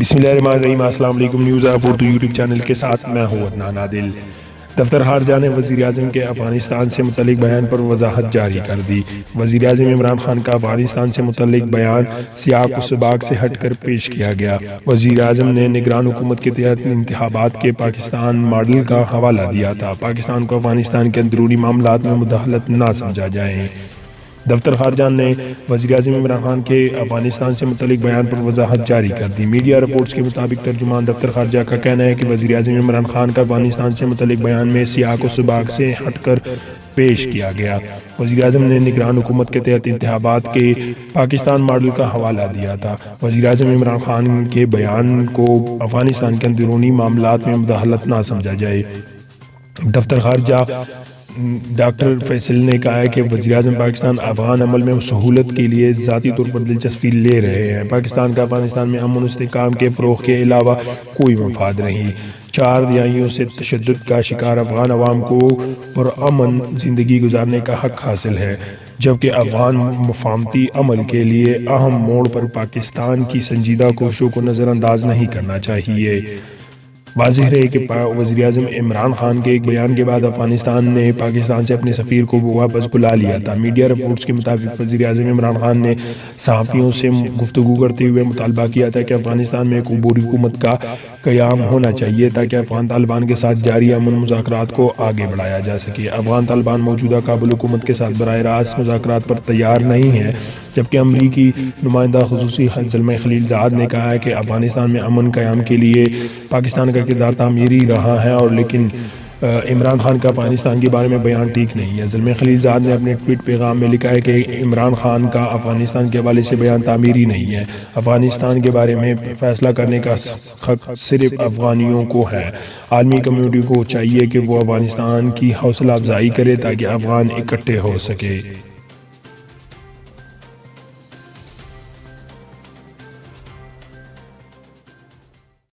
بسم اللہ الرحمن الرحیم۔ السلام علیکم۔ News of Urdu YouTube channel کے ساتھ میں ہوں عدنان عادل۔ دفتر خارجہ نے وزیر اعظم کے افغانستان سے متعلق بیان پر وضاحت جاری کر دی۔ وزیر اعظم عمران خان کا افغانستان سے متعلق بیان سیاق و سباق سے ہٹ کر پیش کیا گیا۔ وزیر اعظم نے نگران حکومت کے تحت انتخابات کے پاکستان ماڈل کا حوالہ دیا تھا۔ پاکستان کو افغانستان کے اندرونی معاملات میں مداخلت نہ سمجھا جائے۔ دفتر خارجہ نے وزیر اعظم عمران خان کے افغانستان سے متعلق بیان پر وضاحت جاری کر دی۔ میڈیا رپورٹس کے مطابق ترجمان دفتر خارجہ کا کہنا ہے کہ وزیر اعظم عمران خان کا افغانستان سے متعلق بیان میں سیاق و سباق سے ہٹ کر پیش کیا گیا۔ وزیر اعظم نے نگران حکومت کے تحت انتخابات کے پاکستان ماڈل کا حوالہ دیا تھا۔ وزیر اعظم عمران خان کے بیان کو افغانستان کے اندرونی معاملات میں مداخلت نہ سمجھا جائے۔ دفتر خارجہ ڈاکٹر فیصل نے کہا ہے کہ وزیر اعظم پاکستان افغان عمل میں سہولت کے لیے ذاتی طور پر دلچسپی لے رہے ہیں۔ پاکستان کا افغانستان میں امن و استحکام کے فروغ کے علاوہ کوئی مفاد نہیں۔ 4 دہائیوں سے تشدد کا شکار افغان عوام کو پرامن زندگی گزارنے کا حق حاصل ہے، جبکہ افغان مفاہمتی عمل کے لیے اہم موڑ پر پاکستان کی سنجیدہ کوششوں کو نظر انداز نہیں کرنا چاہیے۔ واضح رہے کہ وزیر اعظم عمران خان کے ایک بیان کے بعد افغانستان نے پاکستان سے اپنے سفیر کو واپس بلا لیا تھا۔ میڈیا رپورٹس کے مطابق وزیر اعظم عمران خان نے صحافیوں سے گفتگو کرتے ہوئے مطالبہ کیا تھا کہ افغانستان میں ایک عبوری حکومت کا قیام ہونا چاہیے تاکہ افغان طالبان کے ساتھ جاری امن مذاکرات کو آگے بڑھایا جا سکے۔ افغان طالبان موجودہ کابل حکومت کے ساتھ براہ راست مذاکرات پر تیار نہیں ہیں، جبکہ امریکی نمائندہ خصوصی زلمہ خلیل زاد نے کہا ہے کہ افغانستان میں امن قیام کے لیے پاکستان کا کردار تعمیری رہا ہے، اور لیکن عمران خان کا افغانستان کے بارے میں بیان ٹھیک نہیں ہے۔ زلمہ خلیل زاد نے اپنے ٹویٹ پیغام میں لکھا ہے کہ عمران خان کا افغانستان کے حوالے سے بیان تعمیری نہیں ہے۔ افغانستان کے بارے میں فیصلہ کرنے کا حق صرف افغانیوں کو ہے۔ عالمی کمیونٹی کو چاہیے کہ وہ افغانستان کی حوصلہ افزائی کرے تاکہ افغان اکٹھے ہو سکے۔